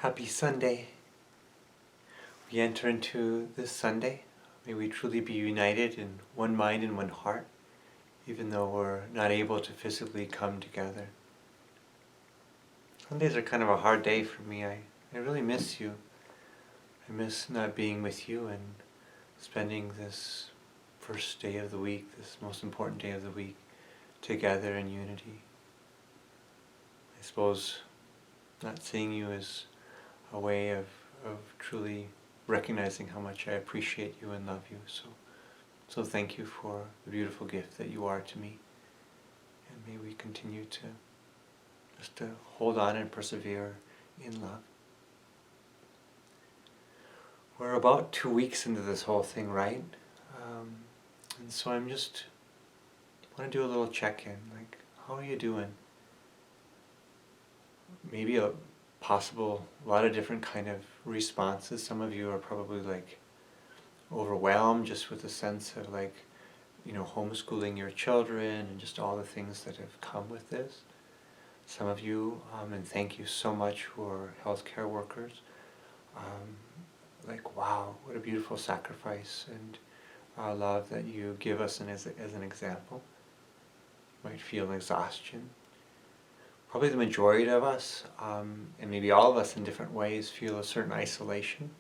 Happy Sunday. We enter into this Sunday. May we truly be united in one mind and one heart, even though we're not able to physically come together. Sundays are kind of a hard day for me. I really miss you. I miss not being with you and spending this first day of the week, this most important day of the week, together in unity. I suppose not seeing you is a way of truly recognizing how much I appreciate you and love you. So thank you for the beautiful gift that you are to me. And may we continue to hold on and persevere in love. We're about 2 weeks into this whole thing, right? And so I want to do a little check-in. Like, how are you doing? Maybe a lot of different kind of responses. Some of you are probably like overwhelmed just with the sense of homeschooling your children and just all the things that have come with this. Some of you, and thank you so much, who are healthcare workers, wow, what a beautiful sacrifice and love that you give us as an example. You might feel exhaustion. Probably the majority of us, and maybe all of us in different ways, feel a certain isolation.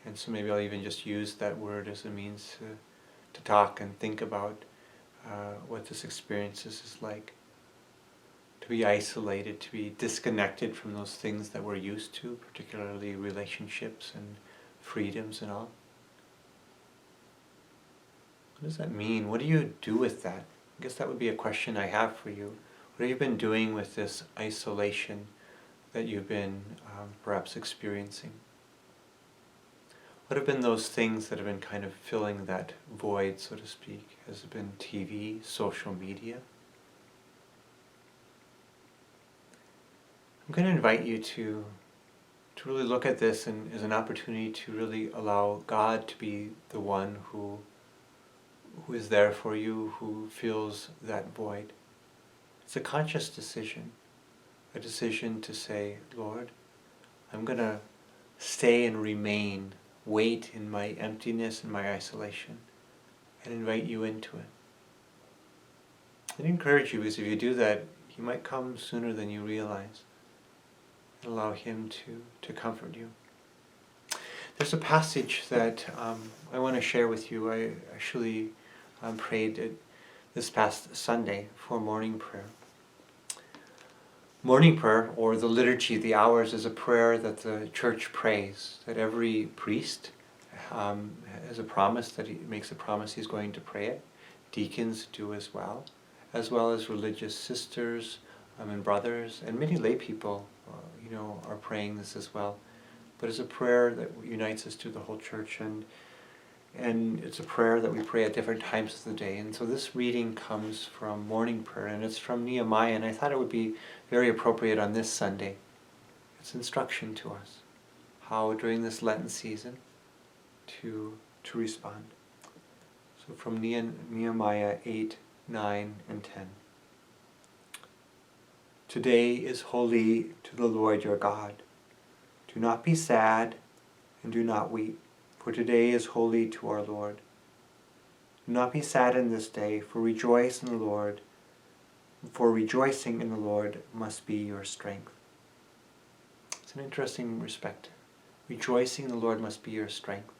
And so maybe I'll even just use that word as a means to talk and think about what this experience is like. To be isolated, to be disconnected from those things that we're used to, particularly relationships and freedoms and all. What does that mean? What do you do with that? I guess that would be a question I have for you. What have you been doing with this isolation that you've been perhaps experiencing? What have been those things that have been kind of filling that void, so to speak? Has it been TV, social media? I'm going to invite you to really look at this as an opportunity to really allow God to be the one who is there for you, who fills that void. It's a conscious decision, a decision to say, Lord, I'm going to stay and remain, wait in my emptiness and my isolation, and invite you into it. And encourage you, because if you do that, He might come sooner than you realize. And allow Him to comfort you. There's a passage that I want to share with you. I actually prayed it this past Sunday for morning prayer. Morning prayer, or the liturgy of the hours, is a prayer that the church prays, that every priest has a promise, that he makes a promise he's going to pray it. Deacons do as well as religious sisters and brothers, and many lay people are praying this as well. But it's a prayer that unites us to the whole church, and it's a prayer that we pray at different times of the day. And so this reading comes from morning prayer, and it's from Nehemiah, and I thought it would be very appropriate on this Sunday. It's instruction to us, how during this Lenten season to respond. So from Nehemiah 8, 9, and 10. Today is holy to the Lord your God. Do not be sad and do not weep, for today is holy to our Lord. Do not be sad in this day, for rejoice in the Lord. For rejoicing in the Lord must be your strength. It's an interesting respect. Rejoicing in the Lord must be your strength.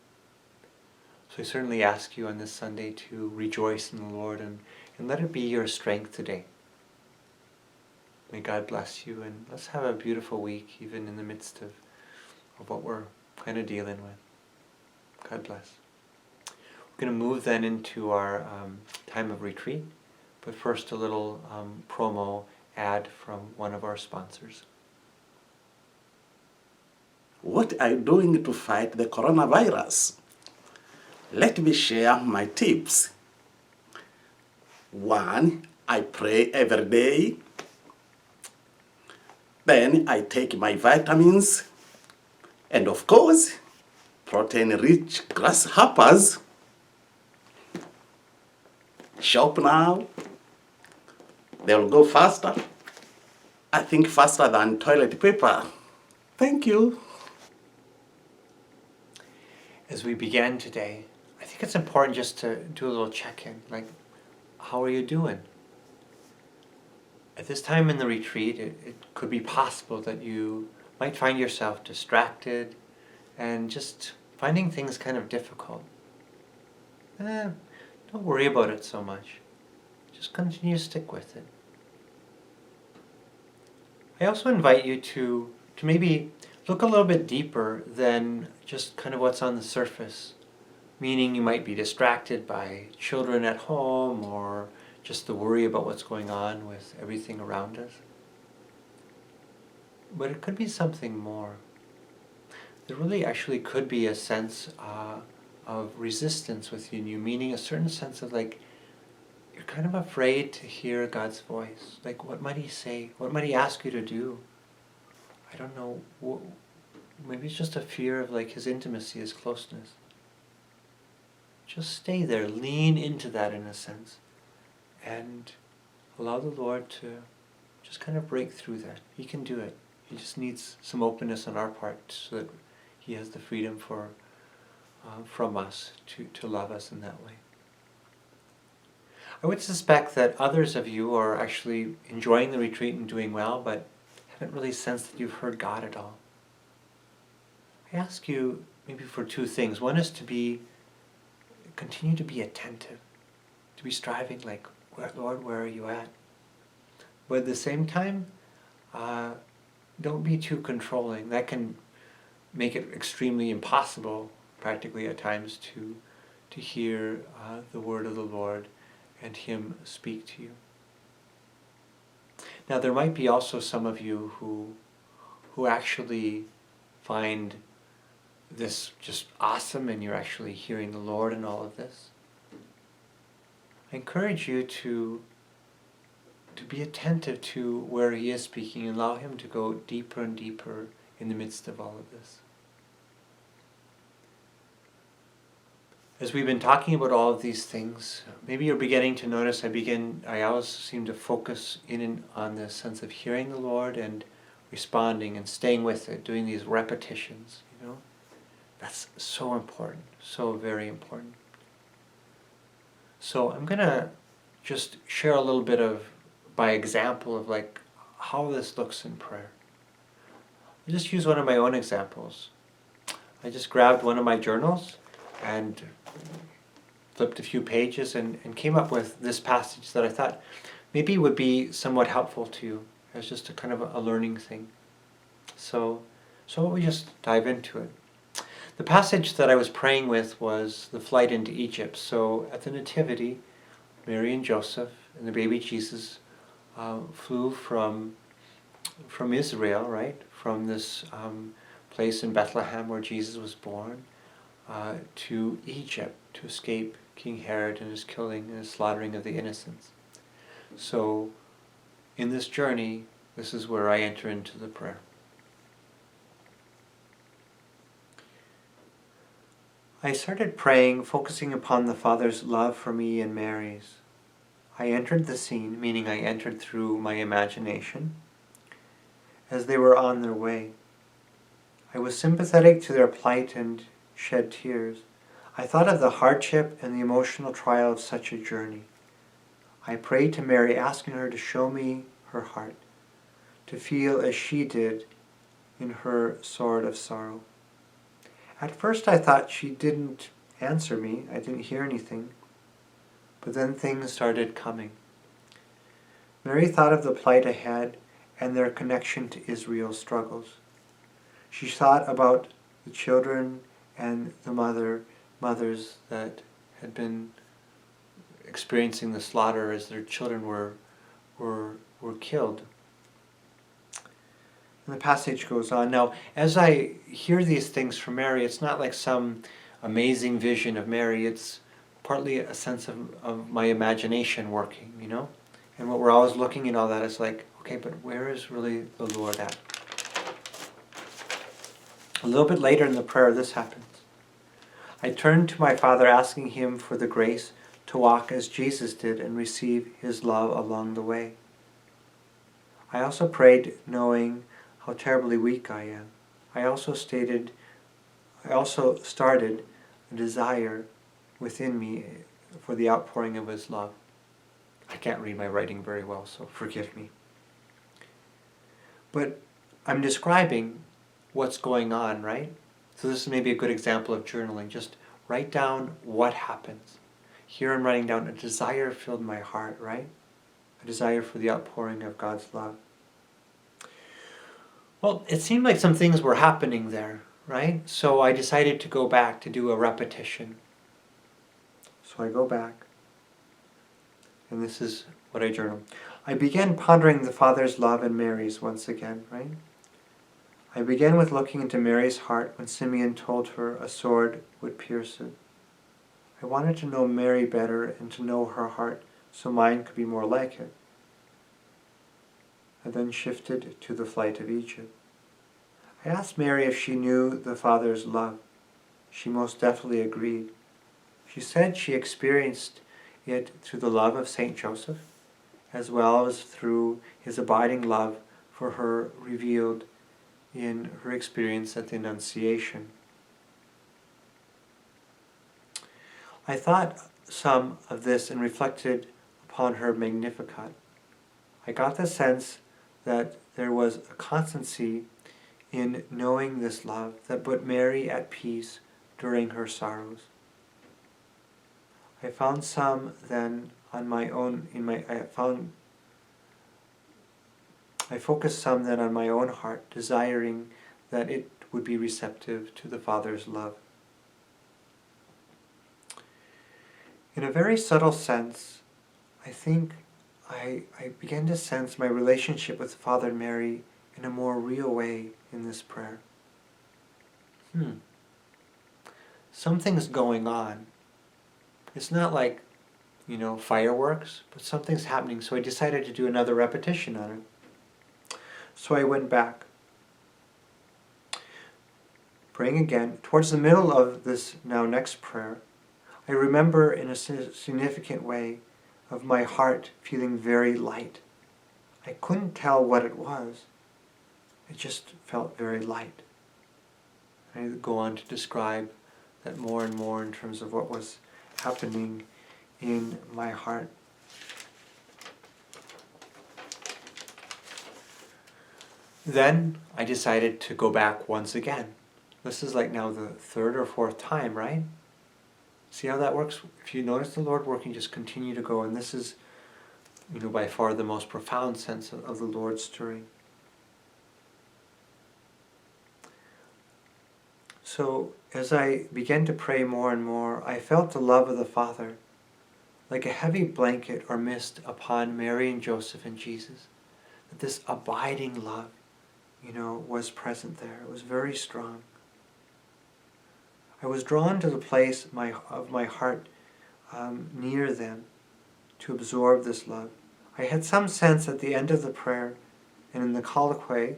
So I certainly ask you on this Sunday to rejoice in the Lord and let it be your strength today. May God bless you, and let's have a beautiful week, even in the midst of what we're kind of dealing with. God bless. We're going to move then into our time of retreat, but first a little promo ad from one of our sponsors. What are you doing to fight the coronavirus? Let me share my tips. 1. I pray every day. Then I take my vitamins. And of course, protein-rich grasshoppers. Shop now. They'll go faster. I think faster than toilet paper. Thank you. As we begin today, I think it's important just to do a little check-in, like, how are you doing? At this time in the retreat, it could be possible that you might find yourself distracted and just finding things kind of difficult. Don't worry about it so much. Just continue to stick with it. I also invite you to maybe look a little bit deeper than just kind of what's on the surface. Meaning you might be distracted by children at home or just the worry about what's going on with everything around us. But it could be something more. There really actually could be a sense of resistance within you, meaning a certain sense of like, you're kind of afraid to hear God's voice. Like, what might He say? What might He ask you to do? I don't know. Maybe it's just a fear of like His intimacy, His closeness. Just stay there, lean into that in a sense, and allow the Lord to just kind of break through that. He can do it. He just needs some openness on our part so that He has the freedom from us to love us in that way. I would suspect that others of you are actually enjoying the retreat and doing well, but haven't really sensed that you've heard God at all. I ask you maybe for two things. One is to continue to be attentive, to be striving like, Lord, where are you at? But at the same time, don't be too controlling. That can make it extremely impossible, practically at times, to hear the word of the Lord and Him speak to you. Now, there might be also some of you who actually find this just awesome, and you're actually hearing the Lord in all of this. I encourage you to be attentive to where He is speaking and allow Him to go deeper and deeper in the midst of all of this. As we've been talking about all of these things, maybe you're beginning to notice I always seem to focus on this sense of hearing the Lord and responding and staying with it, doing these repetitions, That's so important, so very important. So I'm going to just share a little bit by example of like how this looks in prayer. I'll just use one of my own examples. I just grabbed one of my journals and flipped a few pages and came up with this passage that I thought maybe would be somewhat helpful to you as just a kind of a learning thing. So we just dive into it. The passage that I was praying with was the flight into Egypt. So at the Nativity, Mary and Joseph and the baby Jesus flew from Israel, right? From this place in Bethlehem where Jesus was born, to Egypt to escape King Herod and his killing and his slaughtering of the innocents. So in this journey, this is where I enter into the prayer. I started praying, focusing upon the Father's love for me and Mary's. I entered the scene, meaning I entered through my imagination, as they were on their way. I was sympathetic to their plight and shed tears. I thought of the hardship and the emotional trial of such a journey. I prayed to Mary, asking her to show me her heart, to feel as she did in her sword of sorrow. At first I thought she didn't answer me, I didn't hear anything, but then things started coming. Mary thought of the plight ahead and their connection to Israel's struggles. She thought about the children and the mothers that had been experiencing the slaughter as their children were killed. And the passage goes on. Now, as I hear these things from Mary, it's not like some amazing vision of Mary. It's partly a sense of my imagination working, And what we're always looking at all that is like, okay, but where is really the Lord at? A little bit later in the prayer, this happens. I turned to my Father, asking Him for the grace to walk as Jesus did and receive His love along the way. I also prayed knowing how terribly weak I am. I also started a desire within me for the outpouring of His love. I can't read my writing very well, so forgive me. But I'm describing what's going on, right? So this is maybe a good example of journaling. Just write down what happens. Here I'm writing down a desire filled my heart, right? A desire for the outpouring of God's love. Well, it seemed like some things were happening there, right? So I decided to go back to do a repetition. So I go back, and this is what I journal. I began pondering the Father's love and Mary's once again, right? I began with looking into Mary's heart when Simeon told her a sword would pierce it. I wanted to know Mary better and to know her heart so mine could be more like it. I then shifted to the flight of Egypt. I asked Mary if she knew the Father's love. She most definitely agreed. She said she experienced it through the love of Saint Joseph, as well as through his abiding love for her revealed in her experience at the Annunciation. I thought some of this and reflected upon her Magnificat. I got the sense that there was a constancy in knowing this love that put Mary at peace during her sorrows. I found some then on my own I focused some then on my own heart, desiring that it would be receptive to the Father's love. In a very subtle sense, I think I began to sense my relationship with Father Mary in a more real way in this prayer. Something's going on. It's not like, fireworks, but something's happening, so I decided to do another repetition on it. So I went back, praying again. Towards the middle of this next prayer, I remember in a significant way of my heart feeling very light. I couldn't tell what it was. It just felt very light. I go on to describe that more and more in terms of what was happening in my heart. Then I decided to go back once again. This is like now the third or fourth time, right? See how that works? If you notice the Lord working, just continue to go. And this is, by far the most profound sense of the Lord stirring. So as I began to pray more and more, I felt the love of the Father like a heavy blanket or mist upon Mary and Joseph and Jesus. That this abiding love, was present there. It was very strong. I was drawn to the place of my heart near them to absorb this love. I had some sense at the end of the prayer and in the colloquy,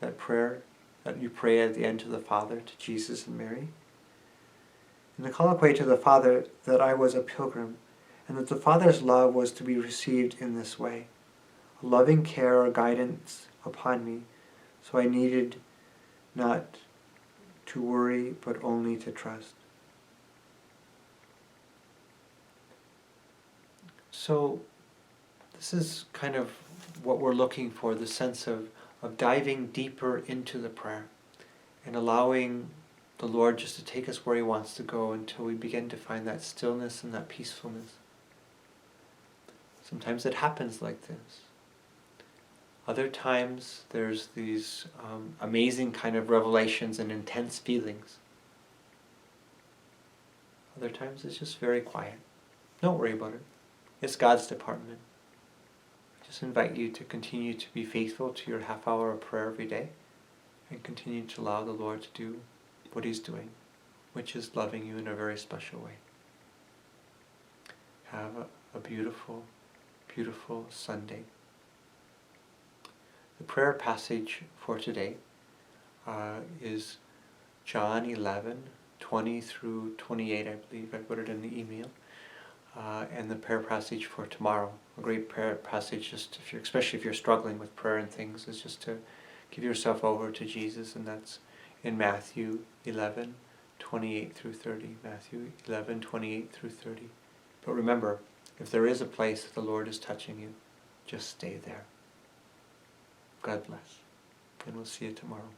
that prayer that you pray at the end to the Father, to Jesus and Mary, in the colloquy to the Father, that I was a pilgrim and that the Father's love was to be received in this way, a loving care or guidance upon me, so I needed not to worry, but only to trust. So this is kind of what we're looking for, the sense of diving deeper into the prayer and allowing the Lord just to take us where He wants to go until we begin to find that stillness and that peacefulness. Sometimes it happens like this. Other times there's these amazing kind of revelations and intense feelings. Other times it's just very quiet. Don't worry about it. It's God's department. I just invite you to continue to be faithful to your half hour of prayer every day and continue to allow the Lord to do what He's doing, which is loving you in a very special way. Have a beautiful, beautiful Sunday. The prayer passage for today is John 11:20 through 28, I believe. I put it in the email. And the prayer passage for tomorrow. A great prayer passage, especially if you're struggling with prayer and things, is just to give yourself over to Jesus, and that's in Matthew 11:28 through 30. Matthew 11:28 through 30. But remember, if there is a place that the Lord is touching you, just stay there. God bless. And we'll see you tomorrow.